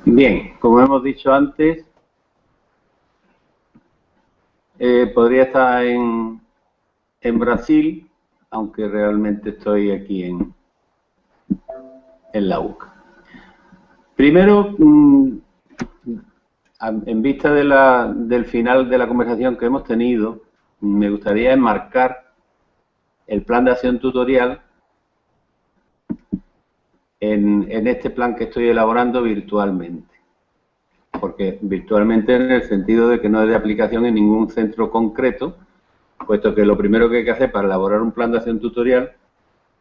Bien, como hemos dicho antes, podría estar en Brasil, aunque realmente estoy aquí en la UCA. Primero, en vista del final de la conversación que hemos tenido, me gustaría enmarcar el plan de acción tutorial en este plan que estoy elaborando virtualmente. Porque virtualmente en el sentido de que no es de aplicación en ningún centro concreto, puesto que lo primero que hay que hacer para elaborar un plan de acción tutorial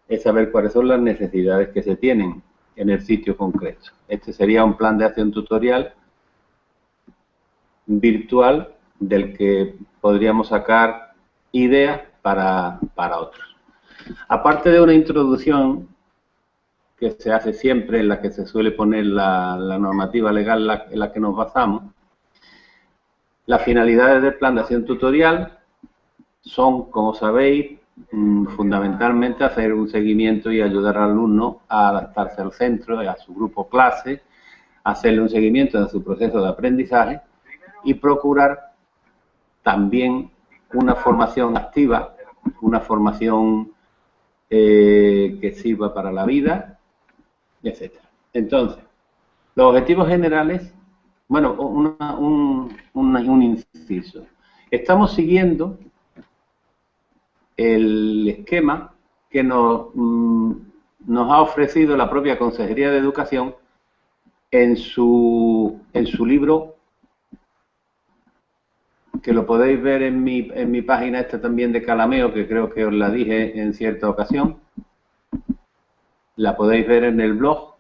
es saber cuáles son las necesidades que se tienen en el sitio concreto. Este sería un plan de acción tutorial virtual del que podríamos sacar ideas para otros. Aparte de una introducción que se hace siempre, en la que se suele poner la normativa legal en la que nos basamos, las finalidades del plan de acción tutorial son, como sabéis, fundamentalmente hacer un seguimiento y ayudar al alumno a adaptarse al centro, a su grupo clase, hacerle un seguimiento de su proceso de aprendizaje y procurar también una formación activa, una formación que sirva para la vida, etcétera. Entonces, los objetivos generales, bueno, un inciso. Estamos siguiendo el esquema que nos ha ofrecido la propia Consejería de Educación en su libro, que lo podéis ver en mi página esta también de Calameo, que creo que os la dije en cierta ocasión. La podéis ver en el blog.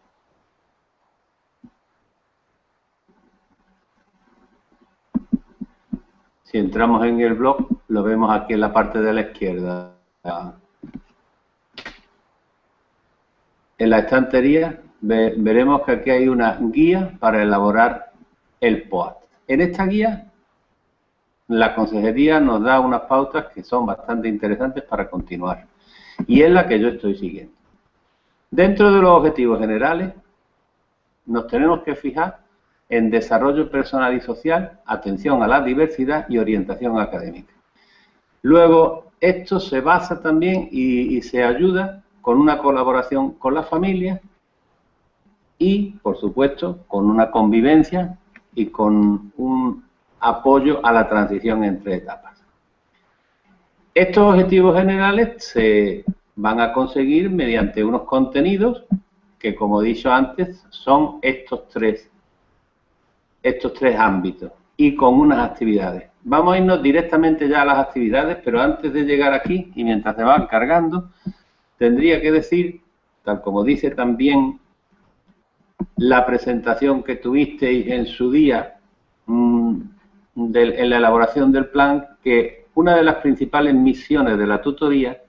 Si entramos en el blog, lo vemos aquí en la parte de la izquierda. En la estantería veremos que aquí hay una guía para elaborar el POAT. En esta guía, la consejería nos da unas pautas que son bastante interesantes para continuar. Y es la que yo estoy siguiendo. Dentro de los objetivos generales, nos tenemos que fijar en desarrollo personal y social, atención a la diversidad y orientación académica. Luego, esto se basa también y se ayuda con una colaboración con la familia y, por supuesto, con una convivencia y con un apoyo a la transición entre etapas. Estos objetivos generales se van a conseguir mediante unos contenidos que, como he dicho antes, son estos tres ámbitos y con unas actividades. Vamos a irnos directamente ya a las actividades, pero antes de llegar aquí, y mientras se van cargando, tendría que decir, tal como dice también la presentación que tuvisteis en su día en la elaboración del plan, que una de las principales misiones de la tutoría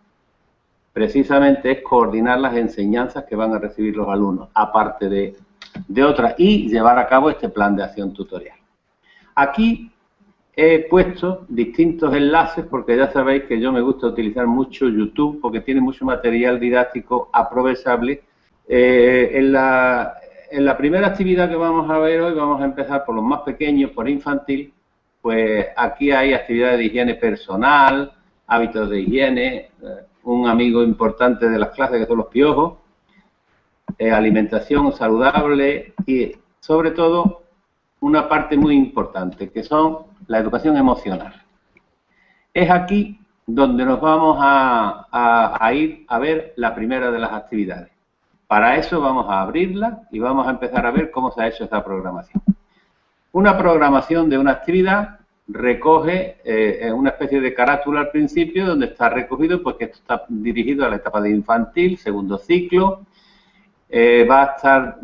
precisamente es coordinar las enseñanzas que van a recibir los alumnos, aparte de otras, y llevar a cabo este plan de acción tutorial. Aquí he puesto distintos enlaces porque ya sabéis que yo me gusta utilizar mucho YouTube porque tiene mucho material didáctico aprovechable. En la primera actividad que vamos a ver hoy vamos a empezar por los más pequeños, por infantil. Pues aquí hay actividades de higiene personal, hábitos de higiene, un amigo importante de las clases que son los piojos, alimentación saludable y sobre todo una parte muy importante que son la educación emocional. Es aquí donde nos vamos a ir a ver la primera de las actividades. Para eso vamos a abrirla y vamos a empezar a ver cómo se ha hecho esta programación. Una programación de una actividad recoge una especie de carátula al principio donde está recogido, pues que esto está dirigido a la etapa de infantil, segundo ciclo, va a estar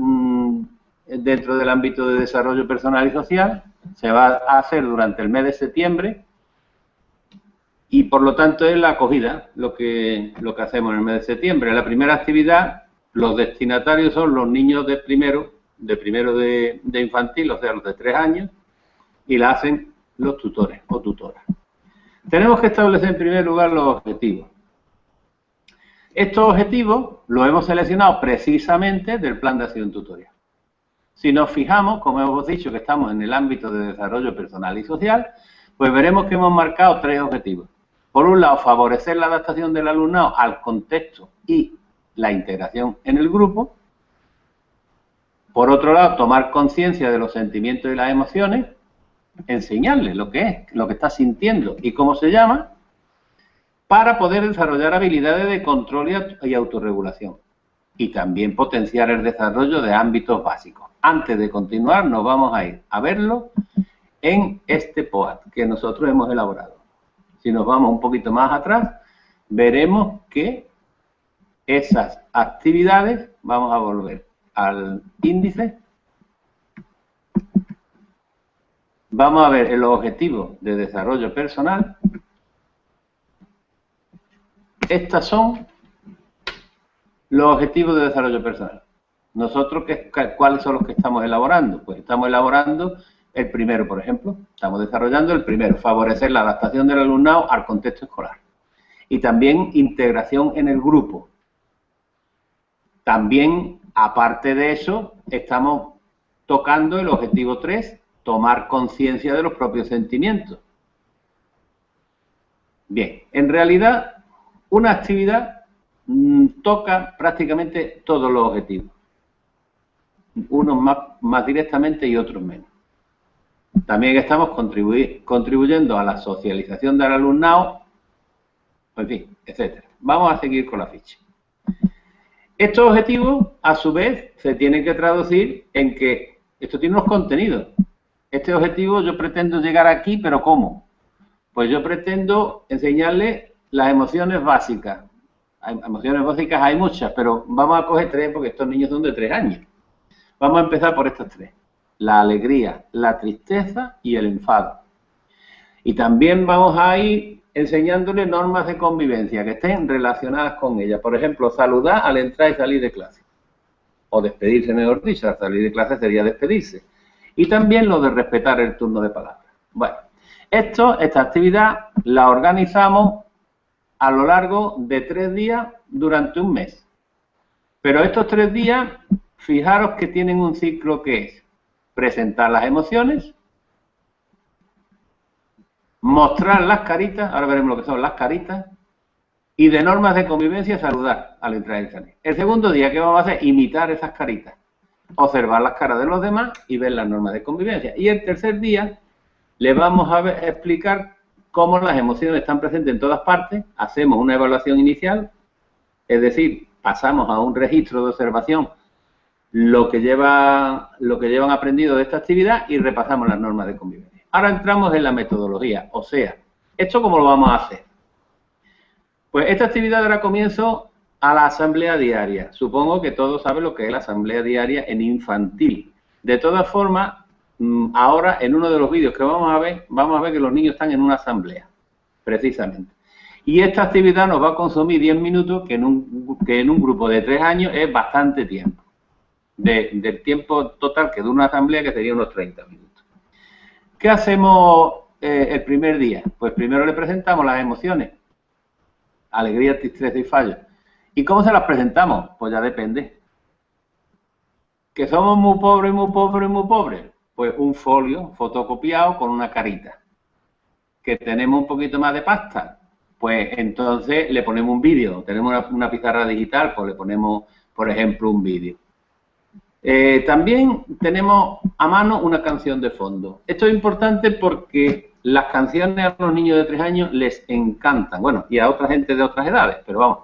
dentro del ámbito de desarrollo personal y social, se va a hacer durante el mes de septiembre y por lo tanto es la acogida lo que hacemos en el mes de septiembre. La primera actividad, los destinatarios son los niños de primero de infantil, o sea, los de 3 años, y la hacen los tutores o tutoras. Tenemos que establecer en primer lugar los objetivos. Estos objetivos los hemos seleccionado precisamente del plan de acción tutorial. Si nos fijamos, como hemos dicho que estamos en el ámbito de desarrollo personal y social, pues veremos que hemos marcado 3 objetivos. Por un lado, favorecer la adaptación del alumnado al contexto y la integración en el grupo. Por otro lado, tomar conciencia de los sentimientos y las emociones, enseñarle lo que es, lo que está sintiendo y cómo se llama, para poder desarrollar habilidades de control y autorregulación. Y también potenciar el desarrollo de ámbitos básicos. Antes de continuar, nos vamos a ir a verlo en este POAT que nosotros hemos elaborado. Si nos vamos un poquito más atrás, veremos que esas actividades, vamos a volver al índice, vamos a ver el objetivo de desarrollo personal. Estos son los objetivos de desarrollo personal. Nosotros, ¿cuáles son los que estamos elaborando? Pues estamos elaborando el primero, por ejemplo. Estamos desarrollando el primero, favorecer la adaptación del alumnado al contexto escolar. Y también integración en el grupo. También, aparte de eso, estamos tocando el objetivo 3, tomar conciencia de los propios sentimientos. Bien, en realidad, una actividad toca prácticamente todos los objetivos. Unos más directamente y otros menos. También estamos contribuyendo a la socialización del alumnado, en fin, etcétera. Vamos a seguir con la ficha. Estos objetivos, a su vez, se tienen que traducir en que esto tiene unos contenidos. Este objetivo yo pretendo llegar aquí, pero ¿cómo? Pues yo pretendo enseñarle las emociones básicas. Emociones básicas hay muchas, pero vamos a coger 3 porque estos niños son de 3 años. Vamos a empezar por estas 3. La alegría, la tristeza y el enfado. Y también vamos a ir enseñándole normas de convivencia que estén relacionadas con ella. Por ejemplo, saludar al entrar y salir de clase. O despedirse, mejor dicho. Al salir de clase sería despedirse. Y también lo de respetar el turno de palabra. Bueno, esta actividad la organizamos a lo largo de 3 días durante un mes. Pero estos 3 días, fijaros que tienen un ciclo que es presentar las emociones, mostrar las caritas, ahora veremos lo que son las caritas, y de normas de convivencia saludar al entrar y salir. El segundo día, ¿qué vamos a hacer? Imitar esas caritas, observar las caras de los demás y ver las normas de convivencia. Y el tercer día, le vamos a explicar cómo las emociones están presentes en todas partes, hacemos una evaluación inicial, es decir, pasamos a un registro de observación lo que llevan aprendido de esta actividad y repasamos las normas de convivencia. Ahora entramos en la metodología, o sea, ¿esto cómo lo vamos a hacer? Pues esta actividad dará comienzo a la asamblea diaria. Supongo que todos saben lo que es la asamblea diaria en infantil. De todas formas, ahora en uno de los vídeos que vamos a ver que los niños están en una asamblea, precisamente. Y esta actividad nos va a consumir 10 minutos, que en un grupo de 3 años es bastante tiempo. Del tiempo total que dura una asamblea, que sería unos 30 minutos. ¿Qué hacemos el primer día? Pues primero le presentamos las emociones, alegría, tristeza y fallo. ¿Y cómo se las presentamos? Pues ya depende. ¿Que somos muy pobres, muy pobres, muy pobres? Pues un folio fotocopiado con una carita. ¿Que tenemos un poquito más de pasta? Pues entonces le ponemos un vídeo. Tenemos una pizarra digital, pues le ponemos, por ejemplo, un vídeo. También tenemos a mano una canción de fondo. Esto es importante porque las canciones a los niños de 3 años les encantan. Bueno, y a otra gente de otras edades, pero vamos.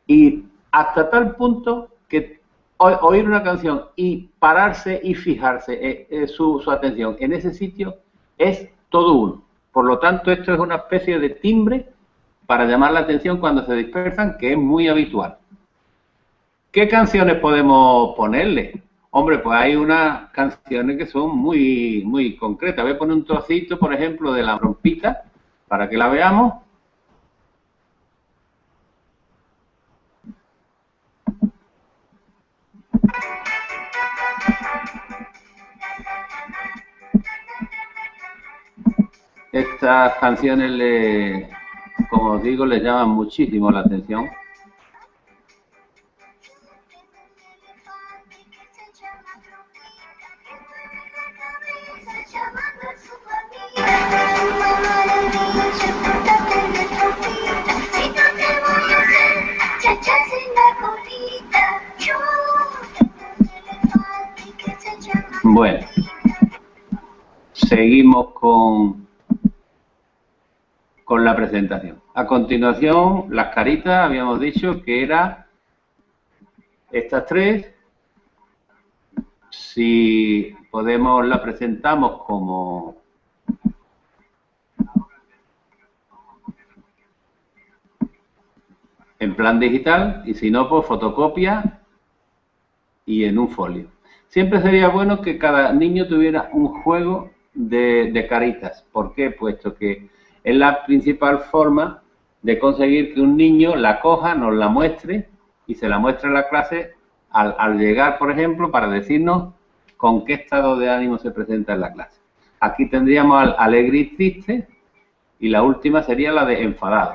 Y hasta tal punto que oír una canción y pararse y fijarse su atención en ese sitio es todo uno. Por lo tanto, esto es una especie de timbre para llamar la atención cuando se dispersan, que es muy habitual. ¿Qué canciones podemos ponerle? Hombre, pues hay unas canciones que son muy, muy concretas. Voy a poner un trocito, por ejemplo, de La Trompita, para que la veamos. Estas canciones, como os digo, les llaman muchísimo la atención. Bueno, seguimos con la presentación. A continuación, las caritas, habíamos dicho que eran estas tres. Si podemos, la presentamos como en plan digital, y si no, pues fotocopia y en un folio. Siempre sería bueno que cada niño tuviera un juego de caritas. ¿Por qué? Puesto que es la principal forma de conseguir que un niño la coja, nos la muestre y se la muestre a la clase al llegar, por ejemplo, para decirnos con qué estado de ánimo se presenta en la clase. Aquí tendríamos al alegre y triste, y la última sería la de enfadado.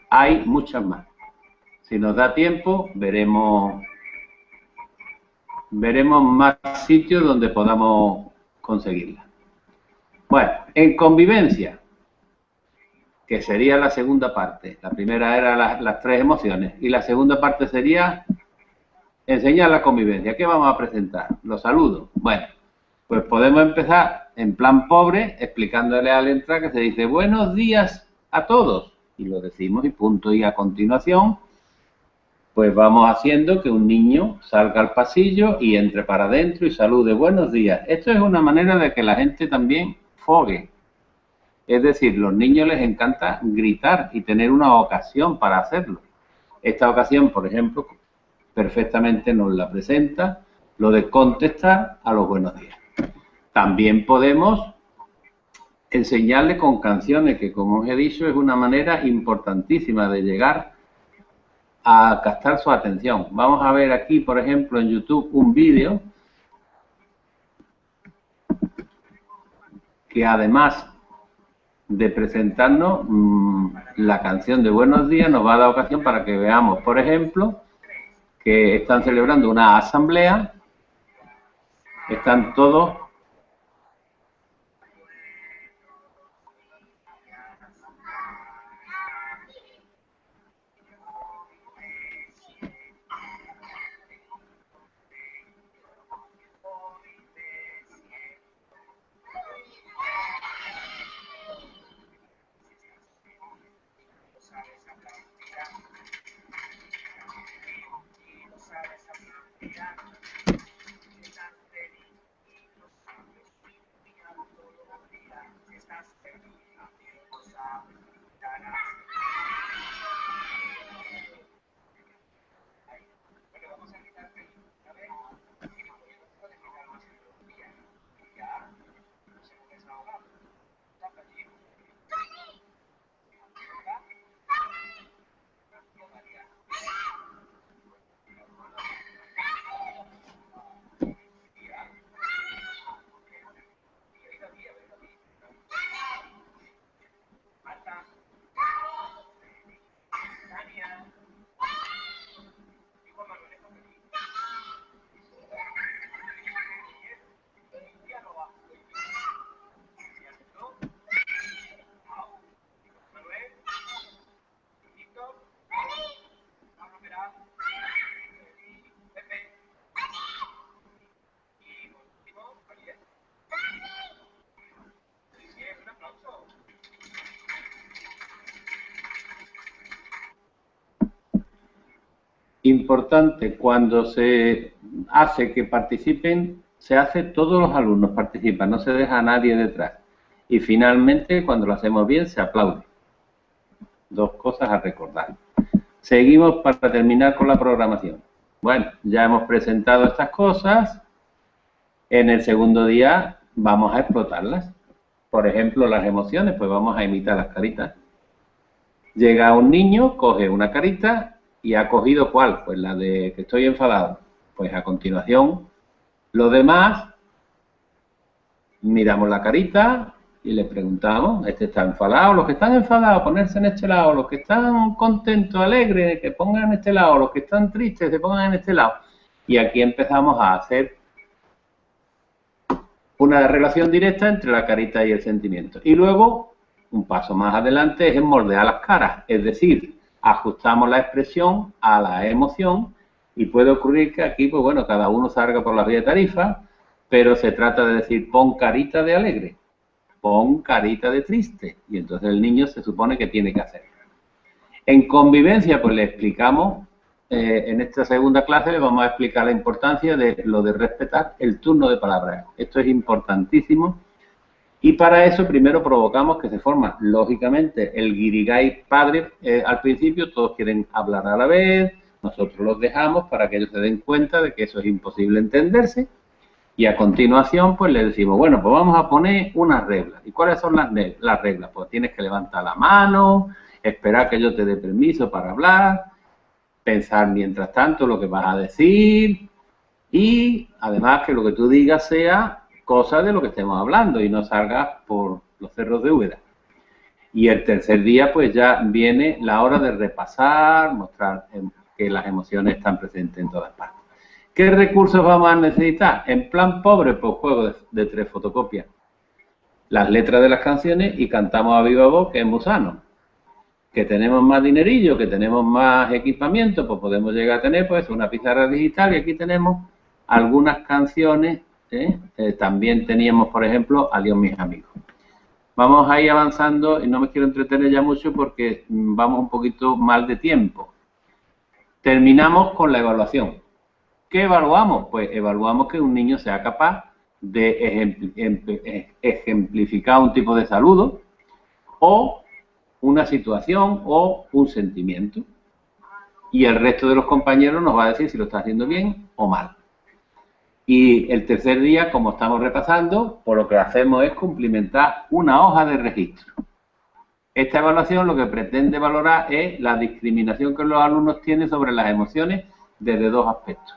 Hay muchas más. Si nos da tiempo, veremos más sitios donde podamos conseguirla. Bueno, en convivencia, que sería la segunda parte. La primera era las tres emociones y la segunda parte sería enseñar la convivencia. ¿Qué vamos a presentar? Los saludos. Bueno, pues podemos empezar en plan pobre explicándole al entrar que se dice buenos días a todos y lo decimos y punto. Y a continuación pues vamos haciendo que un niño salga al pasillo y entre para adentro y salude buenos días. Esto es una manera de que la gente también fogue. Es decir, los niños les encanta gritar y tener una ocasión para hacerlo. Esta ocasión, por ejemplo, perfectamente nos la presenta lo de contestar a los buenos días. También podemos enseñarle con canciones, que como os he dicho es una manera importantísima de llegar a captar su atención. Vamos a ver aquí, por ejemplo, en YouTube un vídeo que además de presentarnos la canción de buenos días, nos va a dar ocasión para que veamos, por ejemplo, que están celebrando una asamblea, están todos importante cuando se hace que participen, se hace todos los alumnos participan, no se deja a nadie detrás. Y finalmente, cuando lo hacemos bien, se aplaude. Dos cosas a recordar. Seguimos para terminar con la programación. Bueno, ya hemos presentado estas cosas. En el segundo día vamos a explotarlas. Por ejemplo, las emociones, pues vamos a imitar las caritas. Llega un niño, coge una carita y ha cogido ¿cuál? Pues la de que estoy enfadado. Pues a continuación, los demás, miramos la carita y les preguntamos, ¿este está enfadado? Los que están enfadados, ponerse en este lado. Los que están contentos, alegres, que pongan en este lado. Los que están tristes, se pongan en este lado. Y aquí empezamos a hacer una relación directa entre la carita y el sentimiento. Y luego, un paso más adelante, es moldear las caras. Es decir, ajustamos la expresión a la emoción y puede ocurrir que aquí, pues bueno, cada uno salga por la vía de tarifa, pero se trata de decir pon carita de alegre, pon carita de triste, y entonces el niño se supone que tiene que hacer. En convivencia, pues le explicamos, en esta segunda clase le vamos a explicar la importancia de lo de respetar el turno de palabras. Esto es importantísimo. Y para eso primero provocamos que se forma, lógicamente, el guirigay padre. Al principio todos quieren hablar a la vez, nosotros los dejamos para que ellos se den cuenta de que eso es imposible entenderse. Y a continuación, pues le decimos, bueno, pues vamos a poner unas reglas. ¿Y cuáles son las reglas? Pues tienes que levantar la mano, esperar que yo te dé permiso para hablar, pensar mientras tanto lo que vas a decir y además que lo que tú digas sea cosa de lo que estemos hablando y no salgas por los cerros de Úbeda. Y el tercer día, pues ya viene la hora de repasar, mostrar que las emociones están presentes en todas partes. ¿Qué recursos vamos a necesitar? En plan pobre, pues juego de 3 fotocopias. Las letras de las canciones y cantamos a viva voz, que es muy sano. Que tenemos más dinerillo, que tenemos más equipamiento, pues podemos llegar a tener pues una pizarra digital y aquí tenemos algunas canciones. También teníamos, por ejemplo, Adiós mis amigos. Vamos a ir avanzando y no me quiero entretener ya mucho porque vamos un poquito mal de tiempo. Terminamos con la evaluación. ¿Qué evaluamos? Pues evaluamos que un niño sea capaz de ejemplificar un tipo de saludo o una situación o un sentimiento. Y el resto de los compañeros nos va a decir si lo está haciendo bien o mal. Y el tercer día, como estamos repasando, pues lo que hacemos es cumplimentar una hoja de registro. Esta evaluación lo que pretende valorar es la discriminación que los alumnos tienen sobre las emociones desde 2 aspectos.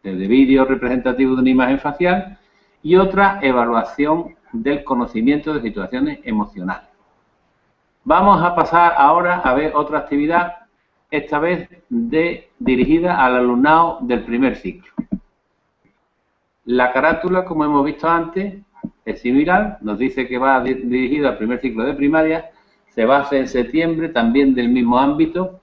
Desde vídeo representativo de una imagen facial y otra evaluación del conocimiento de situaciones emocionales. Vamos a pasar ahora a ver otra actividad, esta vez dirigida al alumnado del primer ciclo. La carátula, como hemos visto antes, es similar, nos dice que va dirigido al primer ciclo de primaria, se va a hacer en septiembre, también del mismo ámbito,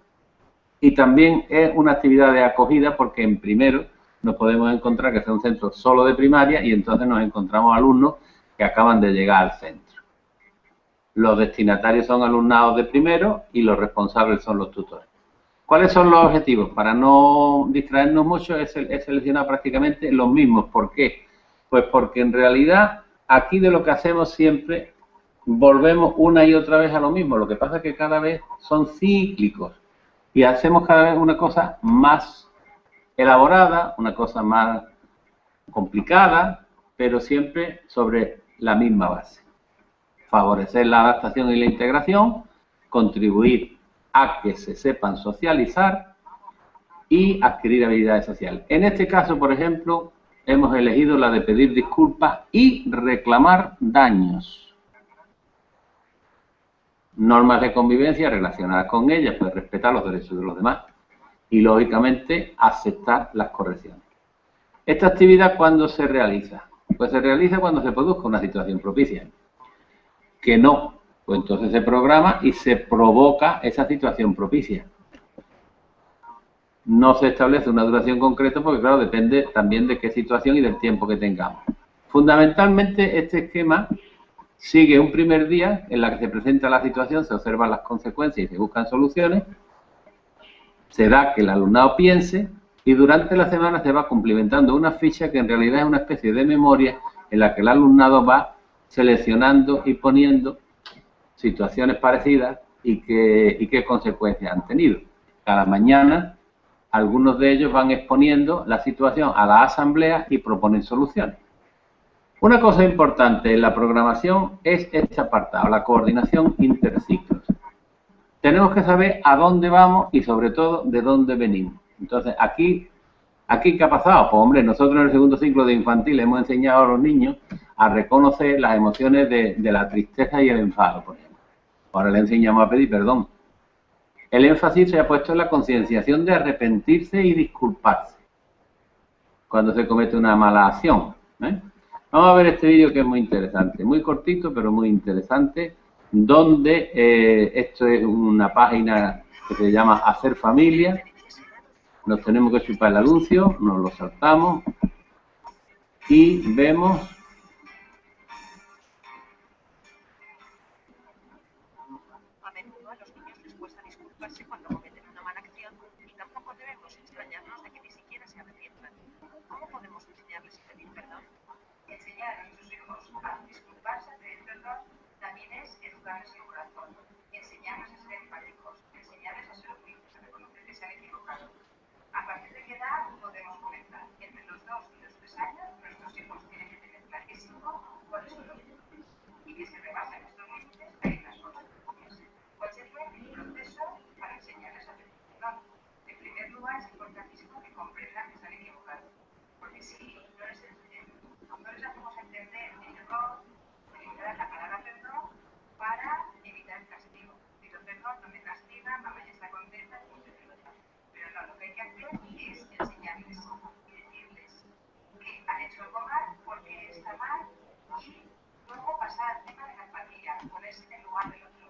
y también es una actividad de acogida porque en primero nos podemos encontrar que es un centro solo de primaria y entonces nos encontramos alumnos que acaban de llegar al centro. Los destinatarios son alumnados de primero y los responsables son los tutores. ¿Cuáles son los objetivos? Para no distraernos mucho, he seleccionado prácticamente los mismos. ¿Por qué? Pues porque en realidad aquí de lo que hacemos siempre volvemos una y otra vez a lo mismo. Lo que pasa es que cada vez son cíclicos y hacemos cada vez una cosa más elaborada, una cosa más complicada, pero siempre sobre la misma base. Favorecer la adaptación y la integración, contribuir a que se sepan socializar y adquirir habilidades sociales. En este caso, por ejemplo, hemos elegido la de pedir disculpas y reclamar daños. Normas de convivencia relacionadas con ellas, pues respetar los derechos de los demás y, lógicamente, aceptar las correcciones. ¿Esta actividad cuándo se realiza? Pues se realiza cuando se produzca una situación propicia. Que no, pues entonces se programa y se provoca esa situación propicia. No se establece una duración concreta porque, claro, depende también de qué situación y del tiempo que tengamos. Fundamentalmente, este esquema sigue un primer día en la que se presenta la situación, se observan las consecuencias y se buscan soluciones. Se da que el alumnado piense y durante la semana se va cumplimentando una ficha que en realidad es una especie de memoria en la que el alumnado va seleccionando y poniendo situaciones parecidas y qué consecuencias han tenido. Cada mañana algunos de ellos van exponiendo la situación a la asamblea y proponen soluciones. Una cosa importante en la programación es este apartado, la coordinación interciclos. Tenemos que saber a dónde vamos y sobre todo de dónde venimos. Entonces, aquí ¿qué ha pasado? Pues hombre, nosotros en el segundo ciclo de infantil hemos enseñado a los niños a reconocer las emociones de la tristeza y el enfado, por ejemplo. Ahora le enseñamos a pedir perdón. El énfasis se ha puesto en la concienciación de arrepentirse y disculparse cuando se comete una mala acción. Vamos a ver este vídeo que es muy interesante, muy cortito pero muy interesante, donde esto es una página que se llama Hacer Familia. Nos tenemos que chupar el anuncio, nos lo saltamos y vemos a menudo a los niños les cuesta disculparse cuando cometen una mala acción y tampoco debemos extrañarnos de que ni siquiera se arrepientan. ¿Cómo podemos enseñarles a pedir perdón? Enseñar a nuestros hijos a disculparse, a pedir perdón, también es educarles el corazón. Enseñarles a ser empáticos, enseñarles a ser humildes, a reconocer que se han equivocado. A partir de qué edad podemos comenzar. Entre los 2 y los 3 años, nuestros hijos tienen que tener clarísimo cuáles son los límites. Y que se rebasan estos límites hay unas consecuencias. ¿Cuál sería el proceso para enseñarles a pedir perdón? En primer lugar, es importantísimo que comprendan que se han equivocado. Porque si no les hacemos entender el error, utilizar la palabra perdón para evitar el castigo. Pido perdón, no me castiga, mamá ya está contenta, pues te digo ya. Pero no, lo que hay que hacer es enseñarles y decirles que han hecho algo mal, porque está mal, y luego pasar al tema de la empatía, ponerse en el lugar del otro.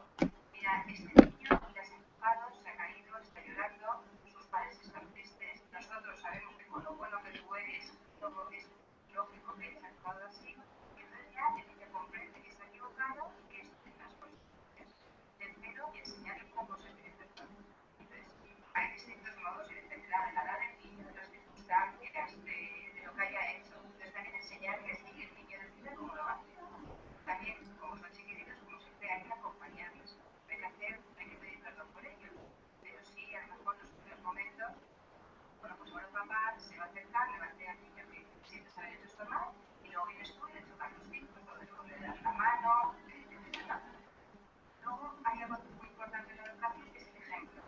Mira, este niño le has empujado, se ha caído, está llorando, sus padres están tristes, nosotros sabemos que con lo bueno que tú eres, todo es lógico que hayas actuado así, y entonces ya el niño comprende que está equivocado y que esto tiene unas consecuencias. Tercero, enseñarle cómo se pide perdón. Entonces, hay distintos modos y depende de la edad del niño, de las circunstancias, de lo que haya hecho. Entonces, también enseñarles y el niño decide cómo lo hace. También, como son chiquititos, como siempre, hay que acompañarles. Hay que pedir perdón por ellos. Pero sí, a lo mejor en los primeros momentos, bueno, pues ahora papá se va a acercar, le va a decir al niño que siempre se había hecho esto mal, y luego vienes tú y le tocas los discos, o le das la mano, etc. Luego hay algo muy importante en la educación, que es el ejemplo.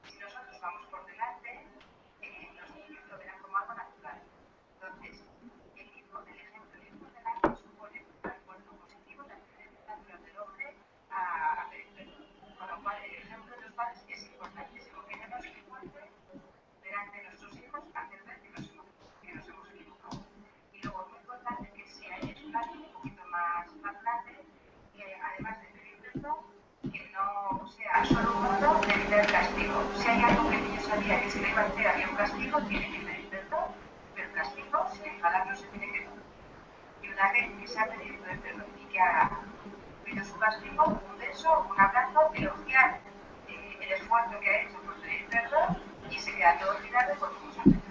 Si nosotros vamos por delante, los niños lo verán como algo natural. Entonces, el ejemplo ir por delante supone un refuerzo positivo de la tendencia del hombre a pedir perdón. Con lo cual, el ejemplo de los padres es importantísimo. Queremos que fuerte delante de nuestros hijos hacer ver que nos hemos equivocado. Y luego, muy importante, que si hay espacio un poquito más grande, que además de pedir perdón, que no sea solo un modo de evitar el castigo. Si hay algo que el niño sabía que si le iba a hacer había un castigo, tiene que pedir perdón, pero el castigo, sin enfadar, no se tiene que dar. Y una vez que se ha pedido perdón y que ha pedido su castigo, un beso, un abrazo, elogiar el esfuerzo que ha hecho por pedir perdón y se queda todo olvidado por cómo se ha empezado.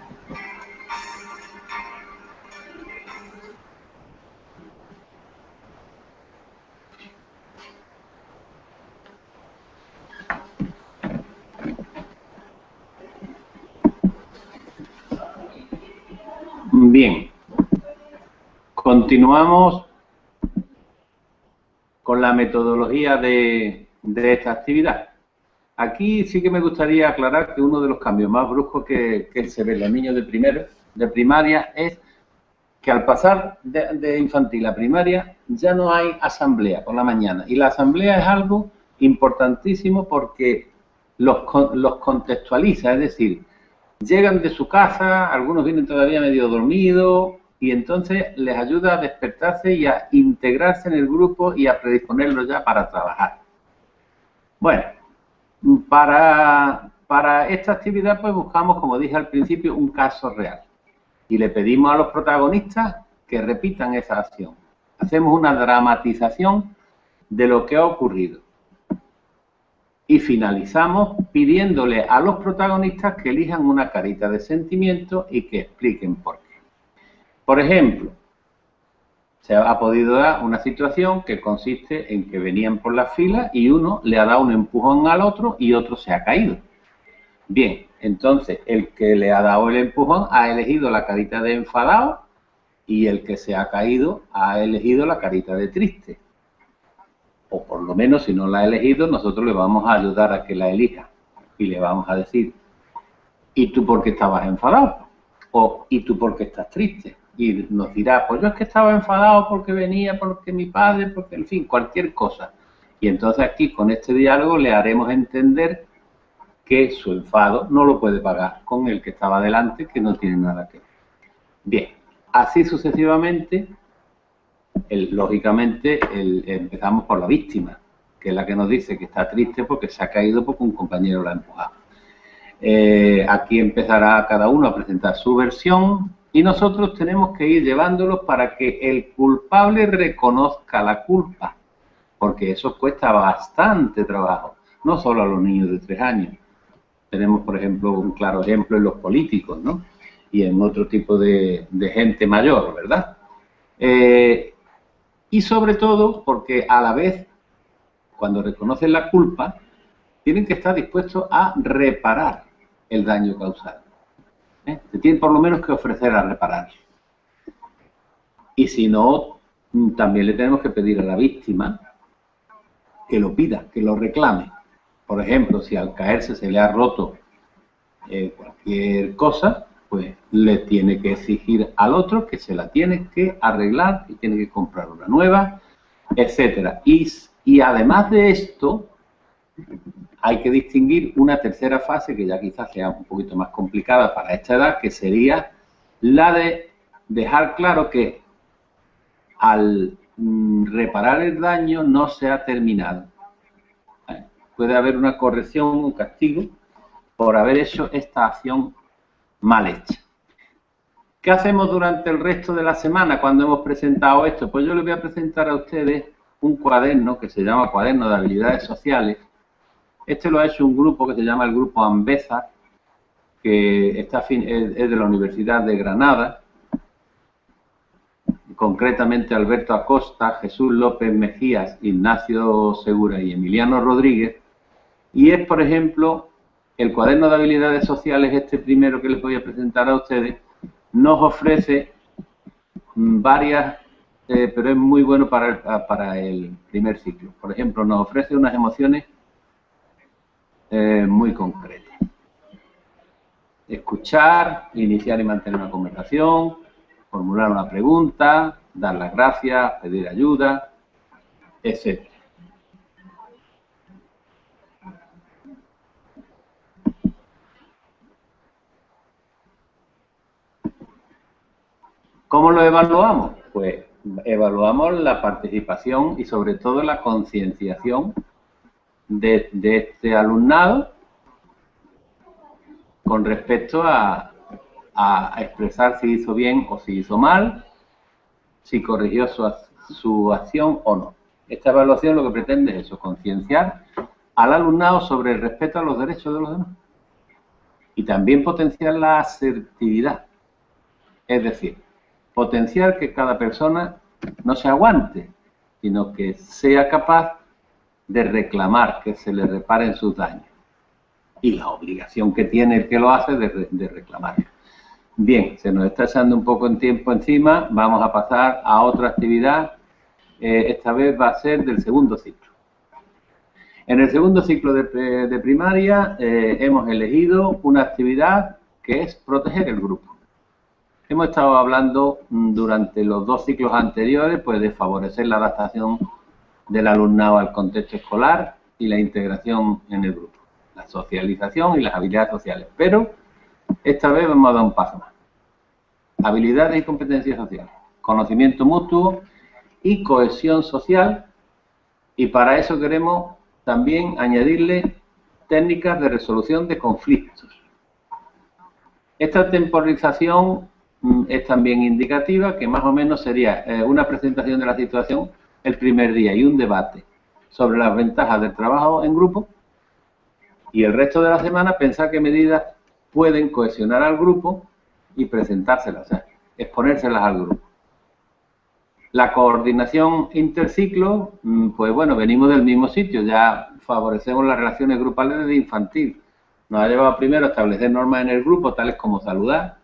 Bien, continuamos con la metodología de esta actividad. Aquí sí que me gustaría aclarar que uno de los cambios más bruscos que se ve en los niños de primaria es que al pasar de infantil a primaria ya no hay asamblea por la mañana. Y la asamblea es algo importantísimo porque los contextualiza, es decir, llegan de su casa, algunos vienen todavía medio dormidos y entonces les ayuda a despertarse y a integrarse en el grupo y a predisponerlos ya para trabajar. Bueno, para esta actividad pues buscamos, como dije al principio, un caso real y le pedimos a los protagonistas que repitan esa acción. Hacemos una dramatización de lo que ha ocurrido. Y finalizamos pidiéndole a los protagonistas que elijan una carita de sentimiento y que expliquen por qué. Por ejemplo, se ha podido dar una situación que consiste en que venían por las filas y uno le ha dado un empujón al otro y otro se ha caído. Bien, entonces el que le ha dado el empujón ha elegido la carita de enfadado y el que se ha caído ha elegido la carita de triste. O por lo menos, si no la ha elegido, nosotros le vamos a ayudar a que la elija. Y le vamos a decir, ¿y tú por qué estabas enfadado? O, ¿y tú por qué estás triste? Y nos dirá, pues yo es que estaba enfadado porque venía, porque mi padre, porque, en fin, cualquier cosa. Y entonces aquí, con este diálogo, le haremos entender que su enfado no lo puede pagar con el que estaba delante, que no tiene nada que ver. Bien, así sucesivamente. Lógicamente empezamos por la víctima. que es la que nos dice que está triste porque se ha caído porque un compañero la ha empujado. Aquí empezará cada uno a presentar su versión y nosotros tenemos que ir llevándolos para que el culpable reconozca la culpa, porque eso cuesta bastante trabajo, no solo a los niños de 3 años. Tenemos, por ejemplo, un claro ejemplo en los políticos, ¿no? Y en otro tipo de gente mayor, ¿verdad? Y sobre todo porque a la vez, cuando reconocen la culpa, tienen que estar dispuestos a reparar el daño causado. Se tienen por lo menos que ofrecer a reparar. Y si no, también le tenemos que pedir a la víctima que lo pida, que lo reclame. Por ejemplo, si al caerse se le ha roto cualquier cosa, pues le tiene que exigir al otro que se la tiene que arreglar, que tiene que comprar una nueva, etcétera. Y además de esto, hay que distinguir una tercera fase que ya quizás sea un poquito más complicada para esta edad, que sería la de dejar claro que al reparar el daño no se ha terminado. Puede haber una corrección, un castigo, por haber hecho esta acción mal hecha. ¿Qué hacemos durante el resto de la semana cuando hemos presentado esto? Pues yo les voy a presentar a ustedes un cuaderno que se llama Cuaderno de Habilidades Sociales. Este lo ha hecho un grupo que se llama el Grupo Ambeza, que es de la Universidad de Granada, concretamente Alberto Acosta, Jesús López Mejías, Ignacio Segura y Emiliano Rodríguez. Y es, por ejemplo, el Cuaderno de Habilidades Sociales, este primero que les voy a presentar a ustedes, nos ofrece varias, pero es muy bueno para el primer ciclo. Por ejemplo, nos ofrece unas emociones muy concretas. Escuchar, iniciar y mantener una conversación, formular una pregunta, dar las gracias, pedir ayuda, etc. ¿Cómo lo evaluamos? Pues evaluamos la participación y sobre todo la concienciación de este alumnado con respecto a expresar si hizo bien o si hizo mal, si corrigió su acción o no. Esta evaluación lo que pretende es eso, concienciar al alumnado sobre el respeto a los derechos de los demás y también potenciar la asertividad, es decir, potenciar que cada persona no se aguante, sino que sea capaz de reclamar que se le reparen sus daños y la obligación que tiene el que lo hace de reclamar. Bien, se nos está echando un poco de tiempo encima, vamos a pasar a otra actividad, esta vez va a ser del segundo ciclo. En el segundo ciclo de primaria hemos elegido una actividad que es proteger el grupo. Hemos estado hablando durante los 2 ciclos anteriores pues de favorecer la adaptación del alumnado al contexto escolar y la integración en el grupo, la socialización y las habilidades sociales. Pero esta vez vamos a dar un paso más. Habilidades y competencias sociales, conocimiento mutuo y cohesión social, y para eso queremos también añadirle técnicas de resolución de conflictos. Esta temporización es también indicativa, que más o menos sería una presentación de la situación el primer día y un debate sobre las ventajas del trabajo en grupo, y el resto de la semana pensar qué medidas pueden cohesionar al grupo y presentárselas, o sea, exponérselas al grupo. La coordinación interciclo, pues bueno, venimos del mismo sitio, ya favorecemos las relaciones grupales desde infantil. Nos ha llevado primero a establecer normas en el grupo, tales como saludar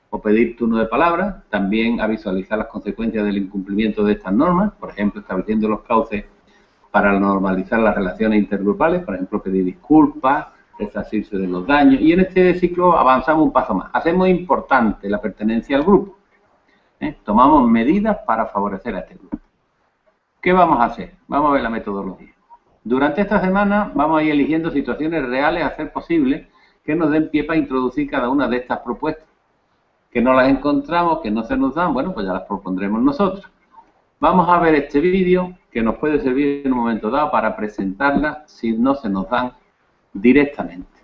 o pedir turno de palabra, también a visualizar las consecuencias del incumplimiento de estas normas, por ejemplo, estableciendo los cauces para normalizar las relaciones intergrupales, por ejemplo, pedir disculpas, resarcirse de los daños, y en este ciclo avanzamos un paso más. Hacemos importante la pertenencia al grupo. Tomamos medidas para favorecer a este grupo. ¿Qué vamos a hacer? Vamos a ver la metodología. Durante esta semana vamos a ir eligiendo situaciones reales a ser posible que nos den pie para introducir cada una de estas propuestas. Que no las encontramos, que no se nos dan, bueno, pues ya las propondremos nosotros. Vamos a ver este vídeo que nos puede servir en un momento dado para presentarla si no se nos dan directamente.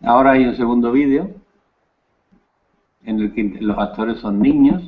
Ahora hay un segundo vídeo en el que los actores son niños.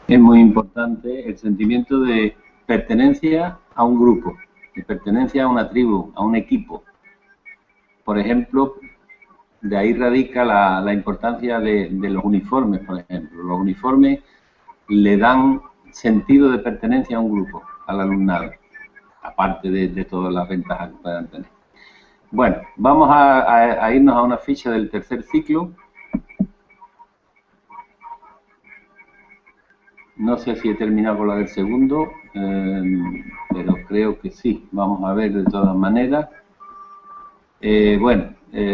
Es muy importante el sentimiento de pertenencia a un grupo, de pertenencia a una tribu, a un equipo. Por ejemplo, de ahí radica la importancia de los uniformes, por ejemplo. Los uniformes le dan sentido de pertenencia a un grupo, al alumnado, aparte de todas las ventajas que puedan tener. Bueno, vamos a irnos a una ficha del tercer ciclo. No sé si he terminado con la del segundo, pero creo que sí. Vamos a ver de todas maneras.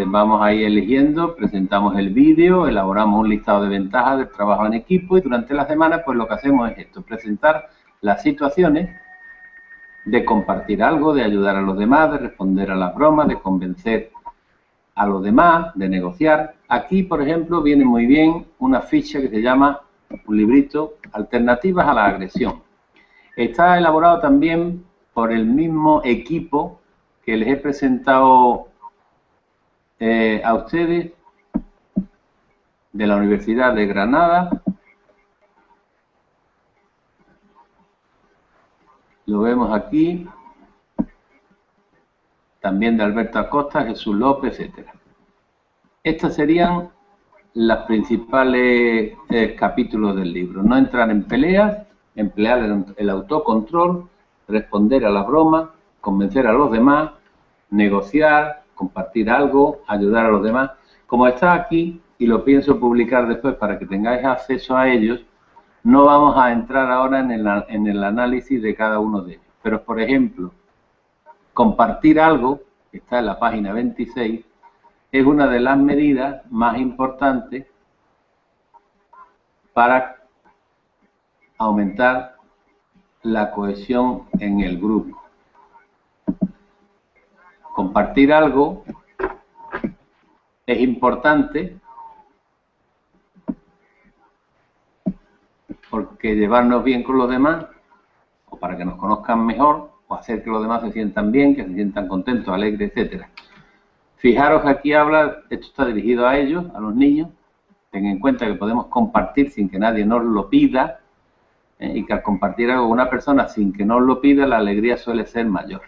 Vamos a ir eligiendo, presentamos el vídeo, elaboramos un listado de ventajas del trabajo en equipo y durante la semana pues lo que hacemos es esto, presentar las situaciones de compartir algo, de ayudar a los demás, de responder a las bromas, de convencer a los demás, de negociar. Aquí, por ejemplo, viene muy bien una ficha que se llama, un librito, Alternativas a la agresión. Está elaborado también por el mismo equipo que les he presentado a ustedes de la Universidad de Granada. Lo vemos aquí. También de Alberto Acosta, Jesús López, etcétera. Estas serían las principales capítulos del libro. No entrar en peleas, emplear el autocontrol, responder a la broma, convencer a los demás, negociar, compartir algo, ayudar a los demás. Como está aquí, y lo pienso publicar después para que tengáis acceso a ellos, no vamos a entrar ahora en el análisis de cada uno de ellos. Pero, por ejemplo, compartir algo, que está en la página 26, es una de las medidas más importantes para aumentar la cohesión en el grupo. Compartir algo es importante porque llevarnos bien con los demás, o para que nos conozcan mejor, o hacer que los demás se sientan bien, que se sientan contentos, alegres, etcétera. Fijaros que aquí habla, esto está dirigido a ellos, a los niños. Tengan en cuenta que podemos compartir sin que nadie nos lo pida, y que al compartir algo con una persona sin que nos lo pida, la alegría suele ser mayor.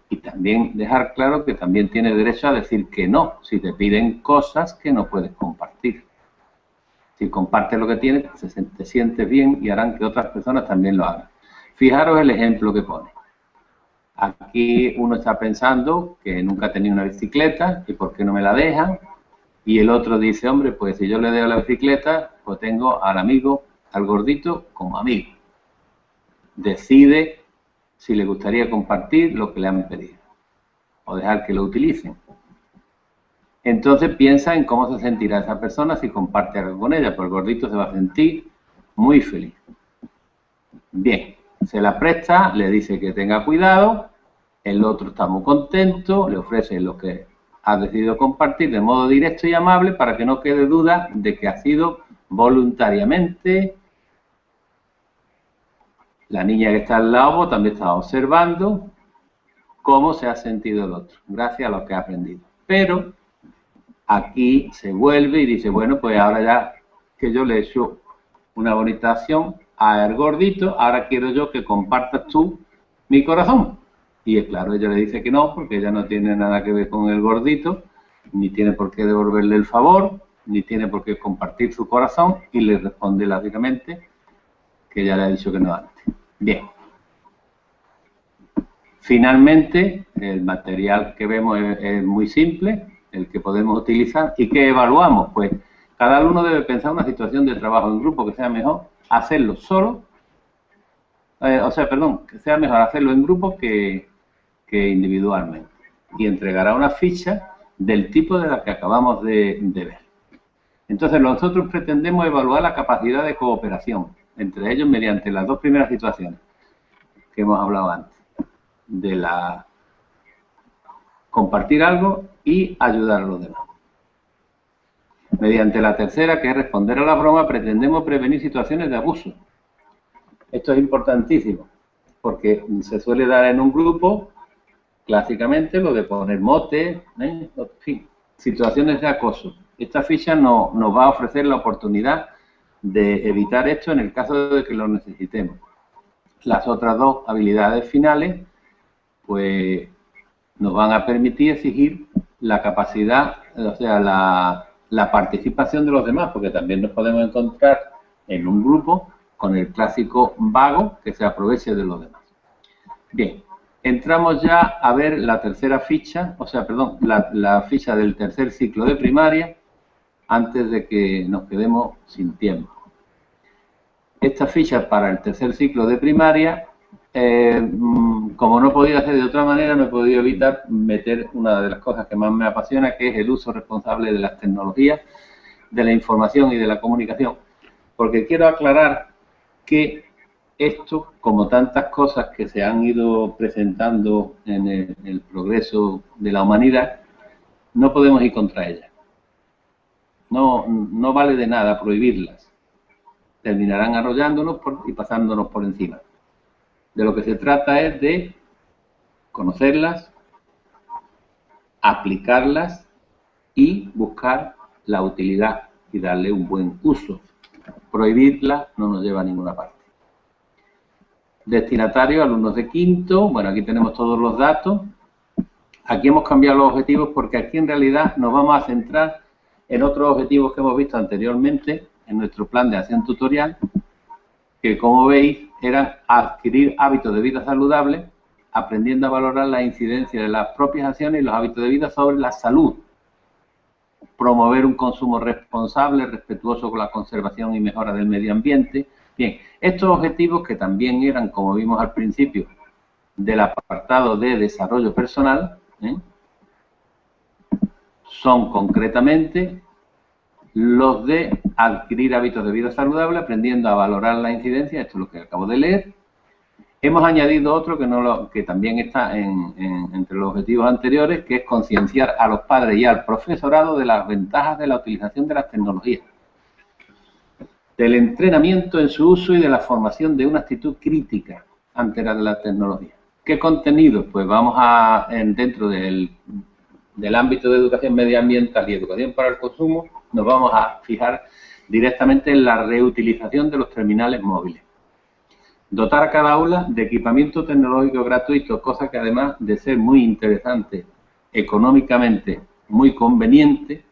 Y también dejar claro que también tienes derecho a decir que no, si te piden cosas que no puedes compartir. Si compartes lo que tienes, te sientes bien y harán que otras personas también lo hagan. Fijaros el ejemplo que pone. Aquí uno está pensando que nunca ha tenido una bicicleta y por qué no me la dejan. Y el otro dice, hombre, pues si yo le dejo la bicicleta, pues tengo al amigo, al gordito, como amigo. Decide si le gustaría compartir lo que le han pedido o dejar que lo utilicen. Entonces piensa en cómo se sentirá esa persona si comparte algo con ella, pues el gordito se va a sentir muy feliz. Bien, se la presta, le dice que tenga cuidado, el otro está muy contento, le ofrece lo que ha decidido compartir de modo directo y amable para que no quede duda de que ha sido voluntariamente. La niña que está al lado también está observando cómo se ha sentido el otro, gracias a lo que ha aprendido. Pero aquí se vuelve y dice, bueno, pues ahora ya que yo le he hecho una bonita acción al gordito, ahora quiero yo que compartas tú mi corazón. Y claro, ella le dice que no, porque ella no tiene nada que ver con el gordito, ni tiene por qué devolverle el favor, ni tiene por qué compartir su corazón, y le responde lógicamente que ya le ha dicho que no antes. Bien. Finalmente, el material que vemos es muy simple, el que podemos utilizar. ¿Y qué evaluamos? Pues cada alumno debe pensar una situación de trabajo en grupo que sea mejor hacerlo solo, que sea mejor hacerlo en grupo que individualmente. Y entregará una ficha del tipo de la que acabamos de ver. Entonces, nosotros pretendemos evaluar la capacidad de cooperación entre ellos mediante las dos primeras situaciones que hemos hablado antes, de la compartir algo y ayudar a los demás. Mediante la tercera, que es responder a la broma, pretendemos prevenir situaciones de abuso. Esto es importantísimo, porque se suele dar en un grupo, clásicamente, lo de poner motes, en fin, situaciones de acoso. Esta ficha nos va a ofrecer la oportunidad de evitar esto en el caso de que lo necesitemos. Las otras dos habilidades finales, pues, nos van a permitir exigir la capacidad, o sea, la participación de los demás, porque también nos podemos encontrar en un grupo con el clásico vago que se aproveche de los demás. Bien, entramos ya a ver la tercera ficha, la ficha del tercer ciclo de primaria, antes de que nos quedemos sin tiempo. Esta ficha para el tercer ciclo de primaria, como no podía hacer de otra manera, no he podido evitar meter una de las cosas que más me apasiona, que es el uso responsable de las tecnologías, de la información y de la comunicación. Porque quiero aclarar que esto, como tantas cosas que se han ido presentando en el progreso de la humanidad, no podemos ir contra ellas. No vale de nada prohibirlas. Terminarán arrollándonos y pasándonos por encima. De lo que se trata es de conocerlas, aplicarlas y buscar la utilidad y darle un buen uso. Prohibirlas no nos lleva a ninguna parte. Destinatario, alumnos de quinto. Bueno, aquí tenemos todos los datos. Aquí hemos cambiado los objetivos porque aquí en realidad nos vamos a centrar en otros objetivos que hemos visto anteriormente en nuestro plan de acción tutorial, que como veis eran adquirir hábitos de vida saludables, aprendiendo a valorar la incidencia de las propias acciones y los hábitos de vida sobre la salud, promover un consumo responsable, respetuoso con la conservación y mejora del medio ambiente. Bien, estos objetivos que también eran, como vimos al principio, del apartado de desarrollo personal, son concretamente los de adquirir hábitos de vida saludable, aprendiendo a valorar la incidencia, esto es lo que acabo de leer. Hemos añadido otro que también está entre los objetivos anteriores, que es concienciar a los padres y al profesorado de las ventajas de la utilización de las tecnologías, del entrenamiento en su uso y de la formación de una actitud crítica ante la tecnología. ¿Qué contenidos? Pues vamos a, dentro del ámbito de educación medioambiental y educación para el consumo, nos vamos a fijar directamente en la reutilización de los terminales móviles. Dotar a cada aula de equipamiento tecnológico gratuito, cosa que además de ser muy interesante, económicamente muy conveniente,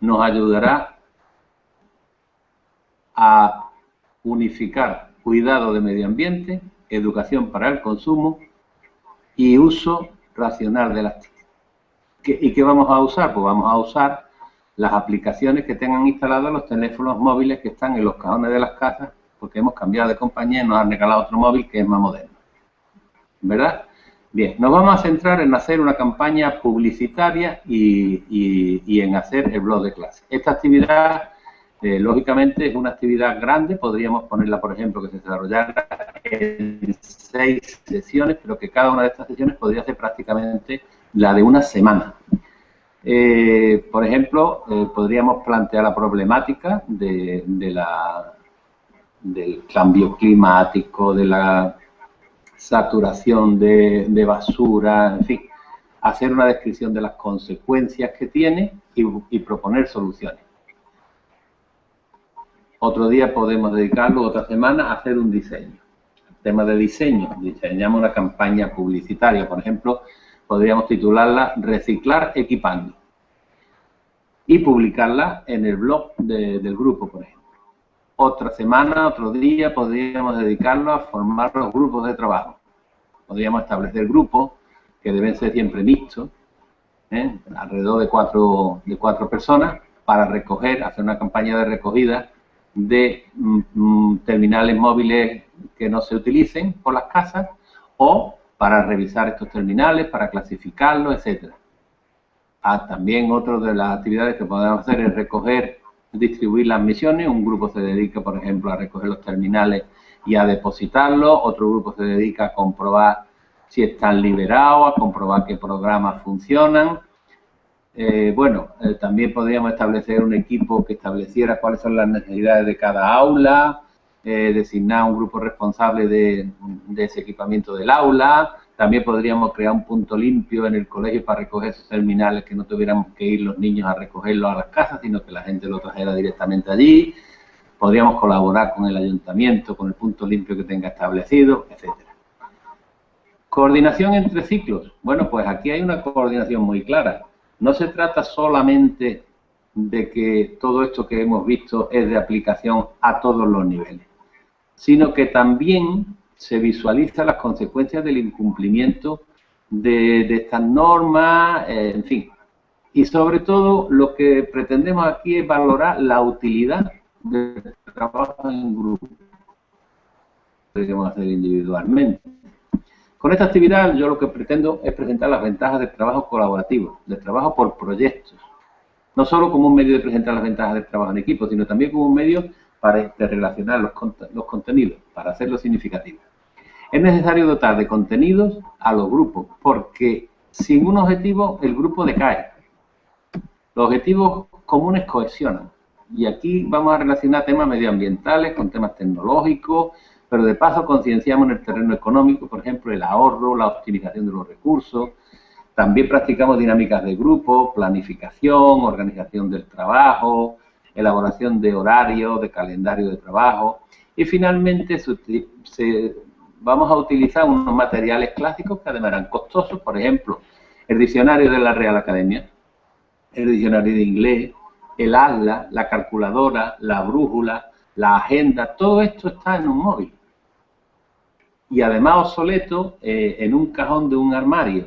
nos ayudará a unificar cuidado de medio ambiente, educación para el consumo y uso racional de las TIC. ¿Y qué vamos a usar? Pues vamos a usar las aplicaciones que tengan instalados los teléfonos móviles que están en los cajones de las casas, porque hemos cambiado de compañía y nos han regalado otro móvil que es más moderno. ¿Verdad? Bien, nos vamos a centrar en hacer una campaña publicitaria y en hacer el blog de clase. Esta actividad, lógicamente, es una actividad grande. Podríamos ponerla, por ejemplo, que se desarrollara en 6 sesiones, pero que cada una de estas sesiones podría ser prácticamente la de una semana. Por ejemplo, podríamos plantear la problemática del cambio climático, de la saturación de basura, en fin, hacer una descripción de las consecuencias que tiene y proponer soluciones. Otro día podemos dedicarlo, otra semana, a hacer un diseño. El tema de diseño, diseñamos una campaña publicitaria, por ejemplo, podríamos titularla Reciclar equipando y publicarla en el blog del grupo, por ejemplo. Otra semana, otro día, podríamos dedicarlo a formar los grupos de trabajo. Podríamos establecer grupos que deben ser siempre mixtos, alrededor de cuatro personas, para recoger, hacer una campaña de recogida de terminales móviles que no se utilicen por las casas, o para revisar estos terminales, para clasificarlos, etcétera. También otra de las actividades que podemos hacer es recoger, distribuir las misiones. Un grupo se dedica, por ejemplo, a recoger los terminales y a depositarlos. Otro grupo se dedica a comprobar si están liberados, a comprobar qué programas funcionan. También podríamos establecer un equipo que estableciera cuáles son las necesidades de cada aula, designar un grupo responsable de ese equipamiento del aula. También podríamos crear un punto limpio en el colegio para recoger esos terminales, que no tuviéramos que ir los niños a recogerlos a las casas, sino que la gente lo trajera directamente allí. Podríamos colaborar con el ayuntamiento, con el punto limpio que tenga establecido, etcétera. Coordinación entre ciclos. Bueno, pues aquí hay una coordinación muy clara. No se trata solamente de que todo esto que hemos visto es de aplicación a todos los niveles, sino que también se visualizan las consecuencias del incumplimiento de estas normas, en fin. Y sobre todo, lo que pretendemos aquí es valorar la utilidad del trabajo en grupo. Podríamos hacer individualmente. Con esta actividad yo lo que pretendo es presentar las ventajas del trabajo colaborativo, del trabajo por proyectos. No solo como un medio de presentar las ventajas del trabajo en equipo, sino también como un medio para interrelacionar los contenidos, para hacerlos significativos. Es necesario dotar de contenidos a los grupos, porque sin un objetivo el grupo decae. Los objetivos comunes cohesionan. Y aquí vamos a relacionar temas medioambientales con temas tecnológicos, pero de paso concienciamos en el terreno económico, por ejemplo, el ahorro, la optimización de los recursos. También practicamos dinámicas de grupo, planificación, organización del trabajo, elaboración de horarios, de calendario de trabajo. Y finalmente vamos a utilizar unos materiales clásicos que además eran costosos, por ejemplo, el diccionario de la Real Academia, el diccionario de inglés, el atlas, la calculadora, la brújula, la agenda, todo esto está en un móvil. Y además obsoleto en un cajón de un armario.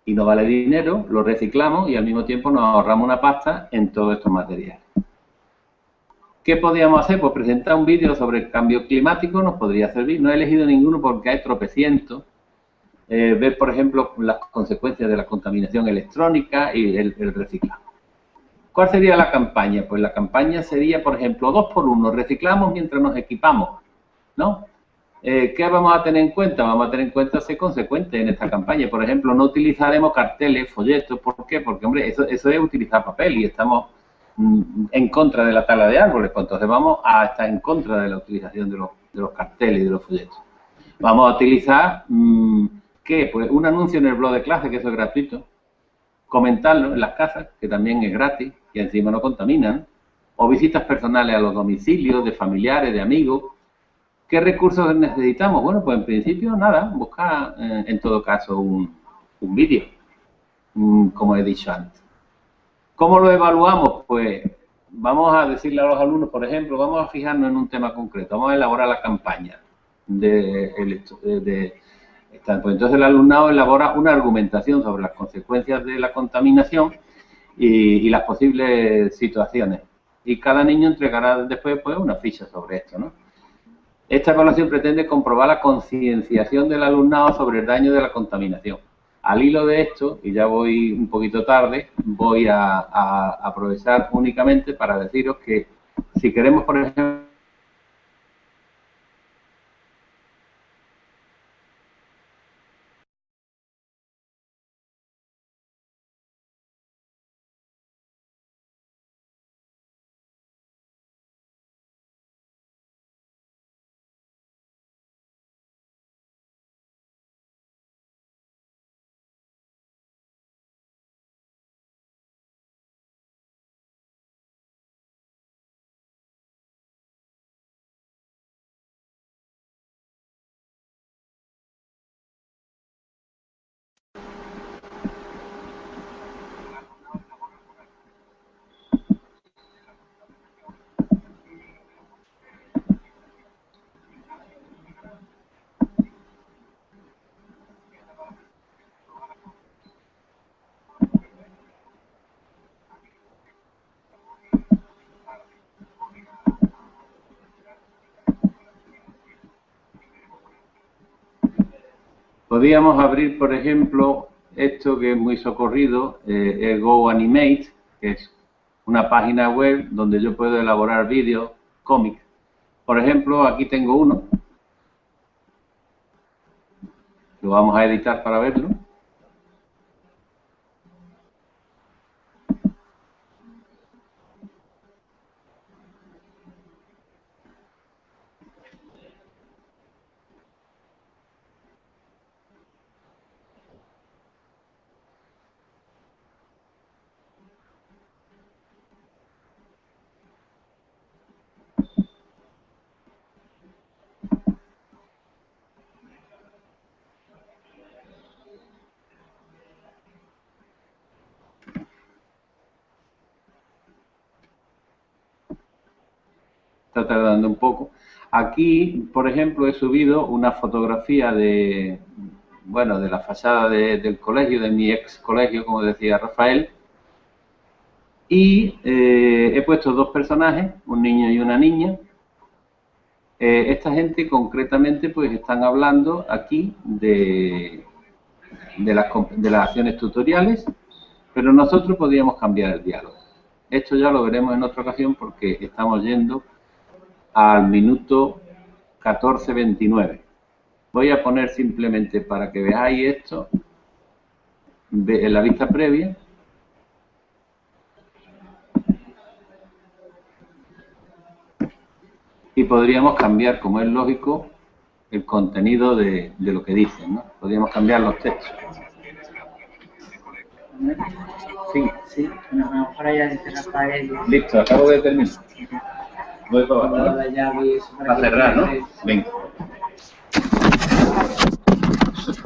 Y no vale dinero, lo reciclamos y al mismo tiempo nos ahorramos una pasta en todos estos materiales. ¿Qué podríamos hacer? Pues presentar un vídeo sobre el cambio climático nos podría servir. No he elegido ninguno porque hay tropecientos. Ver, por ejemplo, las consecuencias de la contaminación electrónica y el reciclado. ¿Cuál sería la campaña? Pues la campaña sería, por ejemplo, 2x1, reciclamos mientras nos equipamos, ¿no? ¿Qué vamos a tener en cuenta? Vamos a tener en cuenta ser consecuentes en esta campaña. Por ejemplo, no utilizaremos carteles, folletos. ¿Por qué? Porque, hombre, eso es utilizar papel y estamos en contra de la tala de árboles. Pues entonces vamos a estar en contra de la utilización de los carteles y de los folletos. Vamos a utilizar, ¿qué? Pues un anuncio en el blog de clase, que eso es gratuito. Comentarlo en las casas, que también es gratis y encima no contaminan. O visitas personales a los domicilios de familiares, de amigos. ¿Qué recursos necesitamos? Bueno, pues en principio nada, buscar en todo caso un vídeo, como he dicho antes. ¿Cómo lo evaluamos? Pues vamos a decirle a los alumnos, por ejemplo, vamos a fijarnos en un tema concreto, vamos a elaborar la campaña pues entonces el alumnado elabora una argumentación sobre las consecuencias de la contaminación y las posibles situaciones. Y cada niño entregará después pues, una ficha sobre esto, ¿no? Esta evaluación pretende comprobar la concienciación del alumnado sobre el daño de la contaminación. Al hilo de esto, y ya voy un poquito tarde, voy a aprovechar únicamente para deciros que si queremos, por ejemplo, podríamos abrir, por ejemplo, esto que es muy socorrido, el GoAnimate, que es una página web donde yo puedo elaborar vídeos, cómics. Por ejemplo, aquí tengo uno. Lo vamos a editar para verlo. Está tardando un poco. Aquí, por ejemplo, he subido una fotografía de la fachada del colegio, de mi ex colegio, como decía Rafael, y he puesto dos personajes, un niño y una niña. Esta gente concretamente pues están hablando aquí de las acciones tutoriales, pero nosotros podríamos cambiar el diálogo. Esto ya lo veremos en otra ocasión porque estamos yendo al minuto 14:29. Voy a poner simplemente para que veáis esto en la vista previa. Y podríamos cambiar, como es lógico, el contenido de lo que dicen, ¿no? Podríamos cambiar los textos. Sí. Sí, a lo mejor ya dice Rafael. Listo, acabo de terminar. Voy para abajo, ¿no? La llave y eso Para cerrar, ¿no? Venga.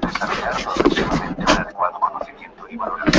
Desarrollar progresivamente un adecuado conocimiento y valoración